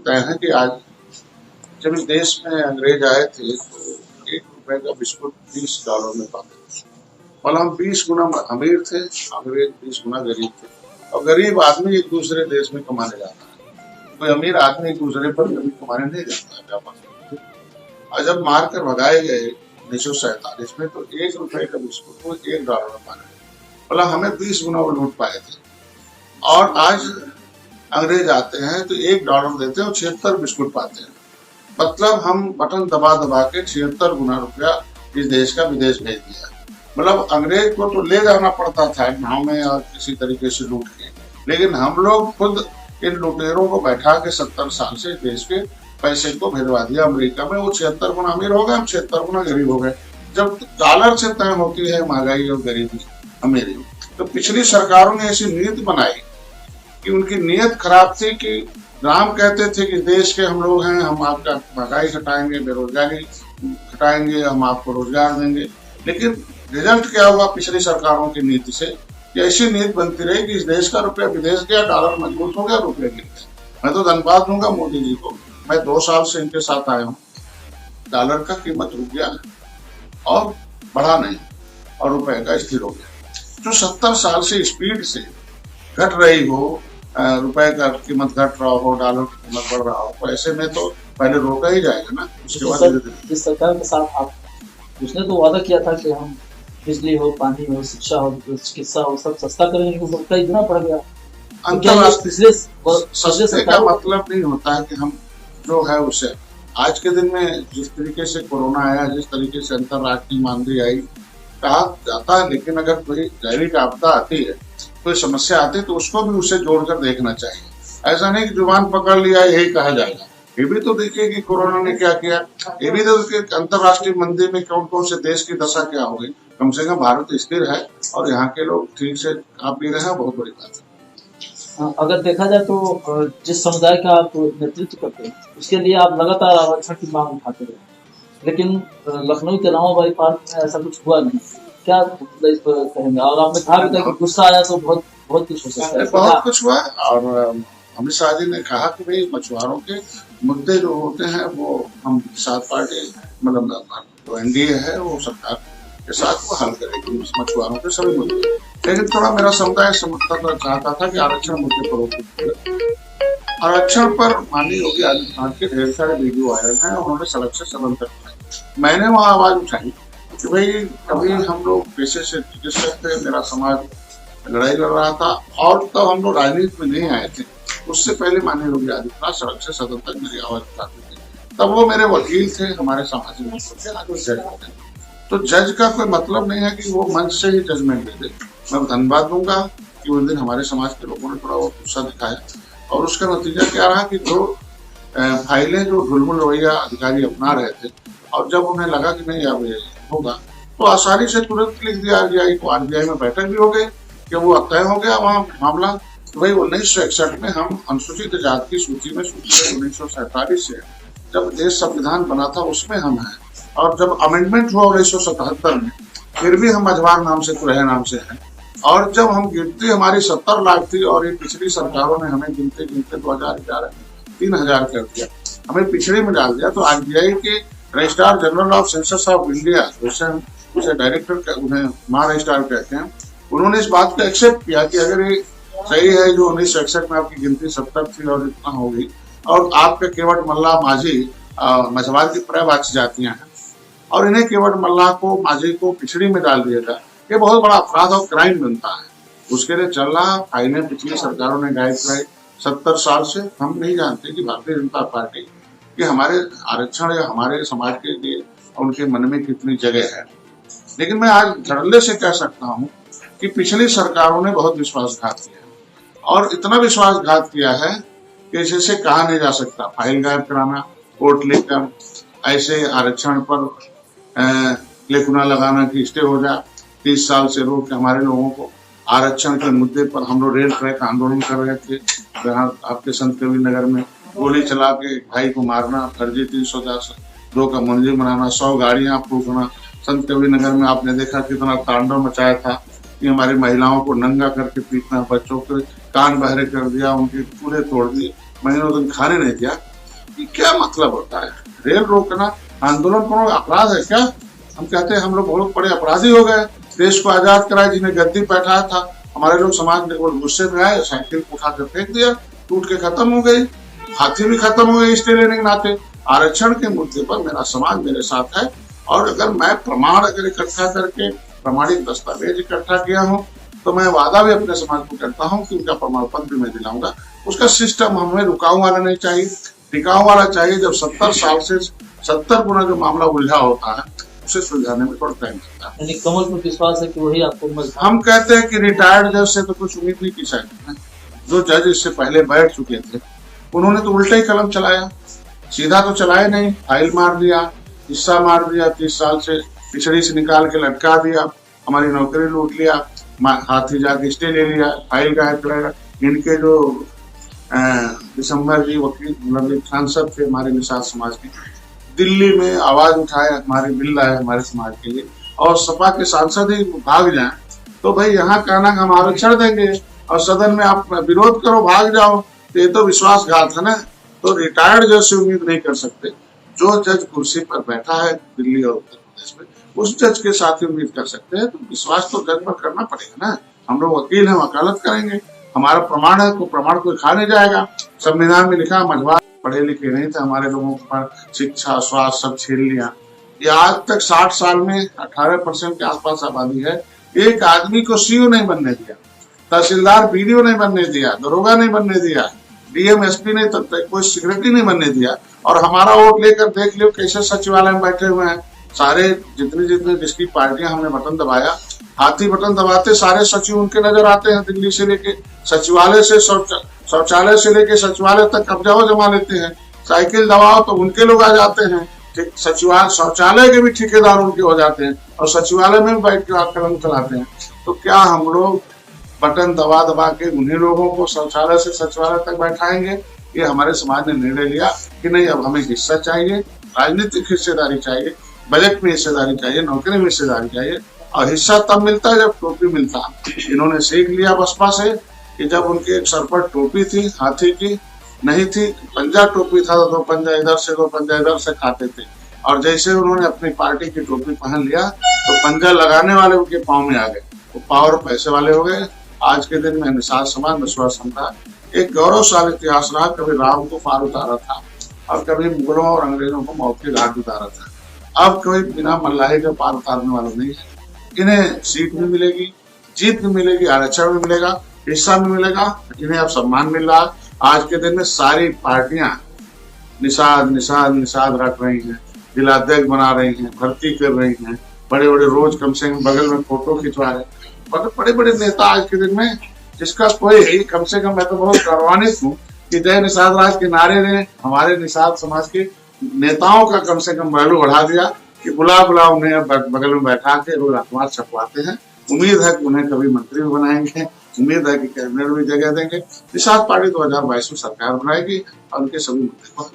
तय है कि आज जब इस देश में अंग्रेज आए थे तो ₹1 का बिस्कुट $20 में पाते थे। और हम 20 गुना अमीर थे, अंग्रेज 20 गुना गरीब थे। और गरीब आदमी एक दूसरे देश में कमाने जाता है, कोई अमीर आदमी एक दूसरे पर कभी कमाने नहीं जाता है। और जब मार कर भगाए गए 1947 में तो ₹1 का बिस्कुट को $1 में पाने, मतलब हमें 20 गुना वो लूट पाए थे। और आज अंग्रेज आते हैं तो $1 देते हैं और 76 बिस्कुट पाते हैं। मतलब हम बटन दबा दबा के 76 गुना रुपया इस देश का विदेश भेज दिया। मतलब अंग्रेज को तो ले जाना पड़ता था गाँव में और किसी तरीके से लूट के, लेकिन हम लोग खुद इन लुटेरों को बैठा के 70 साल से देश के पैसे को भिजवा दिया अमेरिका में। वो 76 गुना अमीर हो गए, हम 76 गुना गरीब हो गए। जब डॉलर से तय होती है महंगाई और गरीबी अमीरी, तो पिछली सरकारों ने ऐसी नीति बनाई कि उनकी नीयत खराब थी कि राम कहते थे कि देश के हम लोग हैं, हम आपका महंगाई घटाएंगे, बेरोजगारी घटाएंगे, हम आपको रोजगार देंगे। लेकिन रिजल्ट क्या हुआ पिछली सरकारों की नीति से कि ऐसी नीति बनती रही कि इस देश का रुपया विदेश गया, डॉलर मजबूत हो गया, रुपये गिर गए। मैं तो धन्यवाद दूंगा मोदी जी को, मैं 2 साल से इनके साथ आया हूँ। डॉलर का कीमत रुक गया और बढ़ा नहीं और रुपए का स्थिर हो गया। जो 70 साल से स्पीड से घट रही हो, रुपए का कीमत घट रहा हो, डॉलर की कीमत बढ़ रहा हो, तो ऐसे में तो पहले रोका ही जाएगा ना। उसके बाद जिस सरकार के साथ आप, उसने तो वादा किया था कि हम बिजली हो, पानी हो, शिक्षा हो, चिकित्सा हो, सब सस्ता करेंगे, वो सबका इतना पड़ गया। अंतरराष्ट्रीय सस्ते का मतलब नहीं होता है कि हम जो है उसे, आज के दिन में जिस तरीके से कोरोना आया, जिस तरीके से अंतरराष्ट्रीय मानदेय आई, कहा जाता है, लेकिन अगर कोई जैविक आपदा आती है, कोई समस्या आती है, तो उसको भी उसे जोड़कर देखना चाहिए। ऐसा नहीं कि जुबान पकड़ लिया यही कहा जाएगा। ये भी तो देखिए कि कोरोना ने क्या किया, ये भी तो अंतरराष्ट्रीय मंदी में कौन कौन से देश की दशा क्या हो गई। कम से कम भारत स्थिर है और यहाँ के लोग ठीक से खा पी रहे हैं, बहुत बड़ी बात है। अगर देखा जाए तो जिस समुदाय का आप नेतृत्व करते हैं उसके लिए आप लगातार आरक्षण की मांग उठाते रहे, लेकिन लखनऊ के रामाबाई पार्क में ऐसा कुछ हुआ नहीं। क्या इस पर कहेंगे? और आपने कहा भी था कि गुस्सा आया तो बहुत कुछ हो सकता है। बहुत कुछ हुआ और अमित शाह जी ने कहा कि भाई मछुआरों के मुद्दे जो होते हैं वो हम साथ पार्टी, मतलब एनडीए है, वो सरकार के साथ वो हल करेगी मछुआरों के सभी मुद्दे। लेकिन थोड़ा मेरा समुदाय समझता चाहता था कि आरक्षण मुद्दे पर आरक्षण पर माननीय योगी आदित्यनाथ के ढेर सारे वीडियो वायरल हैं। उन्होंने सड़क से सदन तक उठाई। मैंने वहाँ आवाज उठाई कि भाई कभी हम लोग पेशे से चिकित्सक थे, मेरा समाज लड़ाई लड़ रहा था और तब हम लोग राजनीति में नहीं आए थे। उससे पहले माननीय योगी आदित्यनाथ सड़क से सदन तक मेरी आवाज उठाते थे, तब वो मेरे वकील थे, हमारे सामाजिक जज थे। तो जज का कोई मतलब नहीं है कि वो मंच से ही जजमेंट दे दे। मैं धन्यवाद दूंगा कि उस दिन हमारे समाज के लोगों ने थोड़ा वो गुस्सा दिखाया और उसका नतीजा क्या रहा कि जो फाइलें जो ढुलमुल रवैया अधिकारी अपना रहे थे और जब उन्हें लगा कि नहीं अब ये होगा तो आसानी से तुरंत लिख दिया आरबीआई को। आरबीआई में बैठक भी हो गई कि वो तय हो गया वहाँ मामला। तो भाई 1961 में हम अनुसूचित जाति की सूची में 1947 से जब देश संविधान बना था उसमें हम हैं, और जब अमेंडमेंट हुआ 1977 में फिर भी हम मझवार नाम से तुरहे नाम से हैं। और जब हम गिनती हमारी 70 लाख थी और ये पिछली सरकारों ने हमें गिनते गिनते 2011 3000 कर दिया, हमें पिछड़े में डाल दिया। तो आरबीआई के registrar general of census of India, उसे डायरेक्टर, उन्हें महा रजिस्ट्रार कहते हैं, उन्होंने इस बात को एक्सेप्ट किया कि अगर ये सही है जो 1961 में आपकी गिनती 70 थी और इतना होगी और आपके केवट मल्ला माझी मझवार की प्रवाची जातियां हैं और इन्हें केवट मल्ला को माझी को पिछड़ी में डाल दिया था, ये बहुत बड़ा अपराध और क्राइम बनता है। उसके लिए चल रहा फाइलें पिछली सरकारों ने गायब कराई 70 साल से। हम नहीं जानते कि भारतीय जनता पार्टी कि हमारे आरक्षण या हमारे समाज के लिए उनके मन में कितनी जगह है। लेकिन मैं आज धड़ल्ले से कह सकता हूँ कि पिछली सरकारों ने बहुत विश्वासघात किया और इतना विश्वासघात किया है कि जैसे कहा नहीं जा सकता। फाइल गायब कराना, कोर्ट लेकर ऐसे आरक्षण पर लेखुना लगाना कि स्टे हो जाए, 30 साल से रोक के हमारे लोगों को आरक्षण के मुद्दे पर हम लोग रेल ट्रैक आंदोलन कर रहे थे। जहाँ आपके संत कबीर नगर में गोली चला के भाई को मारना, फर्जी 310 का मंजूर बनाना, 100 गाड़ियां फूकना। संत कबीर नगर में आपने देखा कितना तांडव मचाया था कि हमारी महिलाओं को नंगा करके पीटना, बच्चों के कान बहरे कर दिया, उनके पूरे तोड़ दिए, महीनों दिन खाने नहीं दिया। ये क्या मतलब होता है? रेल रोकना आंदोलन करो अपराध है क्या? हम कहते हैं हम लोग बहुत बड़े अपराधी हो गए, देश को आजाद कराया, जिन्हें गद्दी बैठाया था हमारे लोग समाज में गुस्से में आए, साइकिल को उठाकर फेंक दिया, टूट के खत्म हो गई, हाथी भी खत्म हो गई स्टे लेने के नाते। आरक्षण के मुद्दे पर मेरा समाज मेरे साथ है, और अगर मैं प्रमाण अगर इकट्ठा करके प्रमाणिक दस्तावेज इकट्ठा किया हूँ तो मैं वादा भी अपने समाज को करता हूँ कि उनका प्रमाण पत्र भी मैं दिलाऊंगा। उसका सिस्टम हमें रुकाऊ वाला नहीं चाहिए, टिकाऊ वाला चाहिए। जब 70 साल से 70 गुना जो मामला उलझा होता है उसे सुलझाने में थोड़ा टाइम लगता है। कमल को विश्वास है कि वही आपको हम कहते हैं कि रिटायर्ड जज से तो कुछ उम्मीद नहीं की सकते। जो जज इससे पहले बैठ चुके थे उन्होंने तो उल्टा ही कलम चलाया, सीधा तो चलाया नहीं, फाइल मार दिया, हिस्सा मार दिया, 30 साल से पिछड़ी से निकाल के लटका दिया, हमारी नौकरी लूट लिया, हाथी जाके स्टे ले लिया, फाइल गायब करेगा। इनके जो दिसंबर जी वकील मतलब सांसद थे हमारे निषाद समाज के, दिल्ली में आवाज उठाए, हमारे बिल लाए हमारे समाज के लिए, और सपा के सांसद ही भाग जाए तो भाई यहाँ कहना हम आरक्षण देंगे और सदन में आप विरोध करो भाग जाओ, तो ये तो विश्वासघात है ना। तो रिटायर्ड जज से उम्मीद नहीं कर सकते। जो जज कुर्सी पर बैठा है दिल्ली और उत्तर प्रदेश में, उस जज के साथ ही उम्मीद कर सकते हैं। तो विश्वास तो जज पर करना पड़ेगा ना। हम लोग वकील हैं, वकालत करेंगे, हमारा प्रमाण है तो प्रमाण कोई खा नहीं जाएगा। संविधान में लिखा मझवा पढ़े लिखे नहीं थे, हमारे लोगों पर शिक्षा स्वास्थ्य सब छीन लिया। ये आज तक 60 साल में 18% के आसपास आबादी है, एक आदमी को सीओ नहीं बनने दिया, तहसीलदार बीडीओ नहीं बनने दिया, दरोगा नहीं बनने दिया, डीएम एसपी नहीं, तब तक कोई सिक्योरिटी नहीं बनने दिया। और हमारा वोट लेकर देख लियो कैसे सचिवालय में बैठे हुए हैं सारे, जितने जितने जिसकी पार्टियां, हमने बटन दबाया, हाथी बटन दबाते सारे सचिव उनके नजर आते हैं। दिल्ली से लेके सचिवालय से शौचालय से लेके सचिवालय तक कब्जा हो जमा लेते हैं। साइकिल दबाओ तो उनके लोग आ जाते हैं, सचिवालय शौचालय के भी ठेकेदार उनके हो जाते हैं, और सचिवालय में भी बैठ के आप कलम चलाते हैं। तो क्या हम लोग बटन दबा दबा के उन्हीं लोगों को शौचालय से सचिवालय तक बैठाएंगे? ये हमारे समाज ने निर्णय लिया कि नहीं, अब हमें हिस्सा चाहिए, राजनीतिक हिस्सेदारी चाहिए, बजट में हिस्सेदारी चाहिए, नौकरी में हिस्सेदारी चाहिए। और हिस्सा तब मिलता है जब टोपी मिलता है। इन्होंने सीख लिया बसपा से कि जब उनके एक सर पर टोपी थी, हाथी की नहीं थी, पंजा टोपी था, तो 2 पंजा इधर से 2 पंजा इधर से खाते थे। और जैसे उन्होंने अपनी पार्टी की टोपी पहन लिया तो पंजा लगाने वाले उनके पाँव में आ गए, वो पावर पैसे वाले हो गए। आज के दिन में निषाद समाज में स्वसमता एक गौरवशाली इतिहास रहा। कभी राम को पार उतारा था और कभी मुगलों और अंग्रेजों को मौत की घाट उतारा था। अब कोई बिना मल्लाही के पार उतारने वाला नहीं है। इन्हें सीट भी मिलेगी, जीत भी मिलेगी, आरक्षण भी मिलेगा, हिस्सा भी मिलेगा, इन्हें अब सम्मान मिल रहा। आज के दिन में सारी पार्टियां निषाद निषाद निषाद रख रही हैं, जिलाध्यक्ष बना रही हैं, भर्ती कर रही हैं, बड़े बड़े रोज कम से कम बगल में फोटो खिंचवा रहे हैं। बड़े बड़े नेता आज के दिन में, जिसका कोई कम से कम, मैं तो बहुत गौरवान्वित हूँ कि जय निषाद राज के नारे ने हमारे निषाद समाज के नेताओं का कम से कम वैल्यू बढ़ा दिया कि बुला उन्हें बगल में बैठा के रोज अखबार छपवाते हैं। उम्मीद है कि उन्हें कभी मंत्री भी बनाएंगे, उम्मीद है कि कैबिनेट में जगह देंगे। निषाद पार्टी 2022 में सरकार बनाएगी और उनके सभी मुद्दे को